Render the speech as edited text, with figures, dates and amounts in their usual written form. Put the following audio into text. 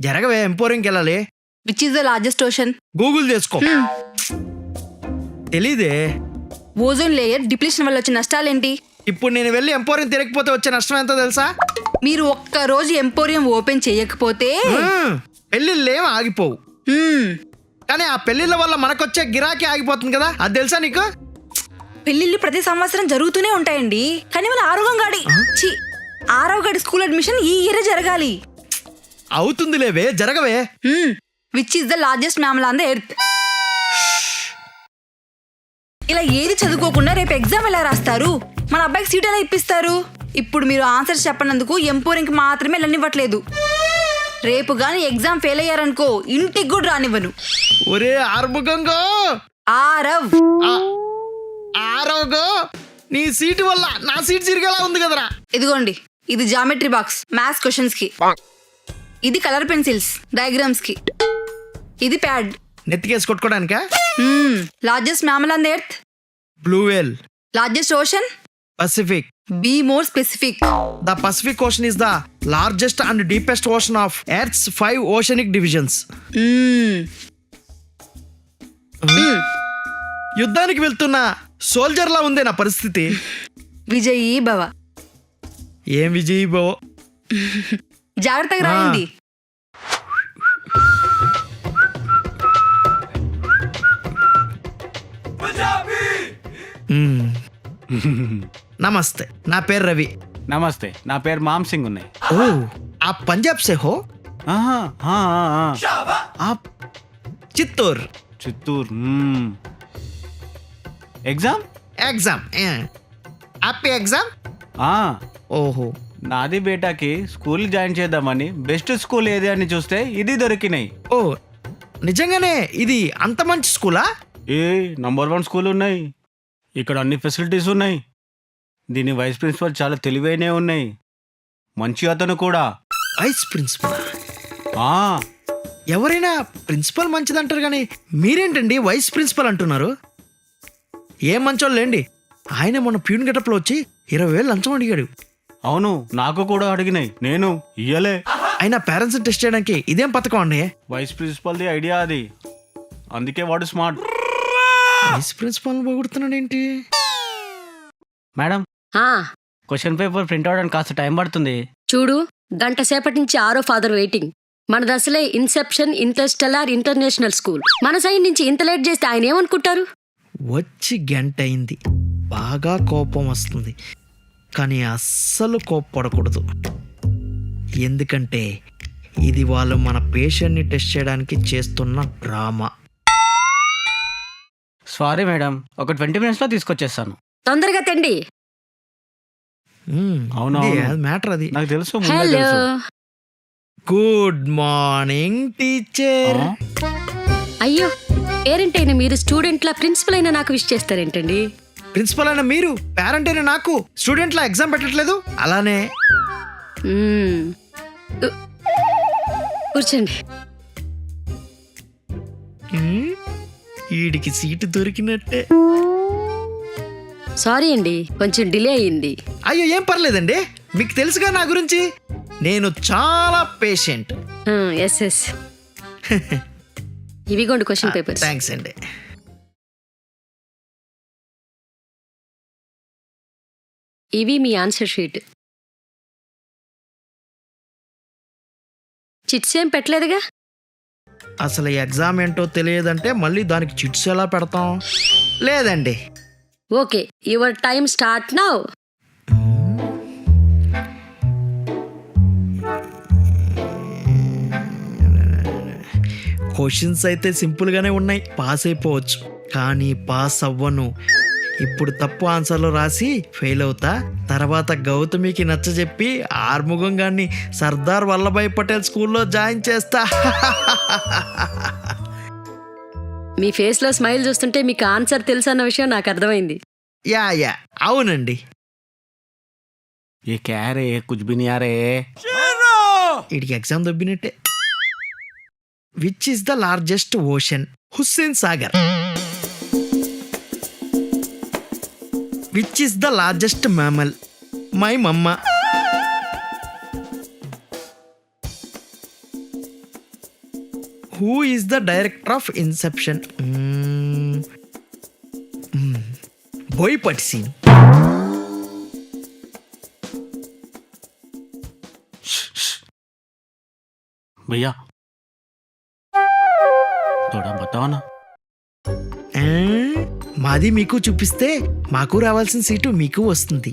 జరగవే, ఎంపోరియంకి వెళ్ళాలి. Which is the largest ocean? Google చేసుకో. తెలీదే. ఓజోన్ లేయర్ డిప్లీషన్ వల్ల వచ్చే నష్టాలేంటి? ఇప్పుడు నేను వెళ్ళి ఎంపోరియం తిరగకపోతే వచ్చే నష్టం ఎంతో తెలుసా? మీరు ఒక్కరోజు ఎంపోరియం ఓపెన్ చేయకపోతే పెళ్ళిళ్ళేం ఆగిపోవు, కానీ ఆ పెళ్లిళ్ళ వల్ల మనకొచ్చే గిరాకీ ఆగిపోతుంది కదా, అది తెలుసా నీకు? పెళ్లిళ్ళు ప్రతి సంవత్సరం జరుగుతూనే ఉంటాయండి, కానీ మన ఆరవ గడి స్కూల్ అడ్మిషన్ ఈ ఇయర్ జరగాలి. అవుతుంది లేవే, జరగవే. Which is the largest mammal on the earth? ఇలా ఏది చదువుకోకుండా రేపు ఎగ్జామ్ ఎలా రాస్తారు? మన అబ్బాయికి సీట్ ఎలా ఇప్పిస్తారు? ఇప్పుడు మీరు ఆన్సర్స్ చెప్పనందుకు ఎంపోరింగ్కి మాత్రమే వెళ్ళనివ్వట్లేదు. రేపు గాని ఎగ్జామ్ ఫెయిల్ అయ్యారనుకో ఇంటికి కూడా రానివ్వను. ఒరే ఆర్ముగంగో, ఆరోగో, నీ సీటు వల్ల నా సీట్ చిరిగేలా ఉంది కదరా. ఇదిగోండి, ఇది జామెట్రీ బాక్స్ మ్యాథ్స్ క్వశ్చన్స్ కి, ఇది కలర్ పెన్సిల్స్ డయాగ్రామ్స్ కి, ఇది ప్యాడ్ నెత్తికేసి కొట్టుకోవడానికా? Largest mammal on the earth? Blue whale. Largest ocean? Pacific. Be more specific. The Pacific Ocean is the largest and deepest ocean of Earth's 5 oceanic divisions. యుద్ధానికి వెళ్తున్న soldier లా ఉందే నా పరిస్థితి. విజయీ భవ. ఏం విజయీ భవ? జాగ్రత్తగా రాయండి. నమస్తే, నా పేరు రవి. నమస్తే, నా పేరు మామ్ సింగ్ ఉన్నాయి. ఓ, आप पंजाब से हो? आप चित्तूर. చిత్తూరు. ఎగ్జామ్ एग्जाम आपके एग्जाम? ఓహో. నాది బేటాకి స్కూల్ జాయిన్ చేద్దామని బెస్ట్ స్కూల్ ఏది అని చూస్తే ఇది దొరికినాయి. ఓ, నిజంగానే ఇది అంత మంచి స్కూలా? నంబర్ 1 స్కూల్ ఉన్నాయి. ఇక్కడ అన్ని ఫెసిలిటీస్ ఉన్నాయి. దీని వైస్ ప్రిన్సిపల్ చాలా తెలివైనవి ఉన్నాయి. మంచి అతను కూడా. Vice principal? ఎవరైనా ప్రిన్సిపల్ మంచిదంటారు కానీ మీరేంటండి వైస్ ప్రిన్సిపల్ అంటున్నారు? ఏం మంచోళ్ళు లేండి. ఆయన మొన్న ప్యూన్ గెటప్లో వచ్చి 20,000 లంచం అడిగాడు. అవును, నాకు కూడా అడిగినాయి, నేను ఇయ్యలే. అయినా పేరెంట్స్ టెస్ట్ చేయడానికి ఇదేం పథకం అండి? వైస్ ప్రిన్సిపల్ది ఐడియా అది, అందుకే వాడు స్మార్ట్. వైస్ ప్రిన్సిపల్ పొగుడుతున్నాడు ఏంటి? మేడం, క్వశ్చన్ పేపర్ ప్రింట్ అవడానికి కాస్త టైం పడుతుంది. చూడు, గంట సేపటి నుంచి ఆరో ఫాదర్ వెయిటింగ్. మనది అసలే ఇన్సెప్షన్ ఇంటర్స్టెల్లార్ ఇంటర్నేషనల్ స్కూల్. మన సైడ్ నుంచి ఇంత లేట్ చేస్తే ఆయన ఏమనుకుంటారు? వచ్చి గంట అయింది, బాగా కోపం వస్తుంది, కానీ అస్సలు కోప్పడకూడదు. ఎందుకంటే ఇది వాళ్ళు మన పేషెంట్ని టెస్ట్ చేయడానికి చేస్తున్న డ్రామా. సారీ మేడం, ఒక 20 minutesలో తీసుకొచ్చేస్తాను. తొందరగా తెండి. అవును, మ్యాటర్ అది నాకు తెలుసు. Hello, good morning teacher. అయ్యో, పేరెంట్ అయిన మీరు స్టూడెంట్లా ప్రిన్సిపల్ అయినా నాకు విష్ చేస్తారేంటండి? ప్రిన్సిపల్ అయిన మీరు పేరెంట్ అయిన నాకు స్టూడెంట్ లా ఎగ్జామ్ పెట్టట్లేదు. అలానే కూర్చోండి. వీడికి సీటు దొరికినట్టే. సారీ అండి, కొంచెం డిలే అయ్యింది. అయ్యో, ఏం పర్లేదండి, మీకు తెలుసుగా నా గురించి, నేను చాలా పేషెంట్. ఎస్ ఎస్, ఇవిగోండి క్వశ్చన్ పేపర్స్. థ్యాంక్స్ అండి. ఇవి మీ ఆన్సర్ షీట్. చిట్స్ ఏం పెట్టలేదుగా? అసలు ఎగ్జామ్ ఏంటో తెలియదంటే మళ్ళీ దానికి చిట్స్ ఎలా పెడతాం? లేదండి. Okay, your time start now. Questions అయితే సింపుల్గానే ఉన్నాయి, పాస్ అయిపోవచ్చు. కానీ పాస్ అవ్వను. ఇప్పుడు తప్పు ఆన్సర్లు రాసి ఫెయిల్ అవుతా. తర్వాత గౌతమికి నచ్చజెప్పి ఆర్ముగం గారిని సర్దార్ వల్లభాయ్ పటేల్ స్కూల్లో జాయిన్ చేస్తా. మీ ఫేస్లో స్మైల్ చూస్తుంటే మీకు ఆన్సర్ తెలుసు అన్న విషయం నాకు అర్థమైంది. యా అవునండి. ఏ క్యారే కుచ్ భీ నీ ఆ రే. వీడికి ఎగ్జామ్ దొబ్బినట్టే. Which is the largest ocean? Hussain Sagar. Which is the largest mammal? My mamma. Who is the director of Inception? Boyapati Seenu. भैया थोड़ा बताओ ना. మాది మీకు చూపిస్తే మాకు రావాల్సిన సీటు మీకు వస్తుంది.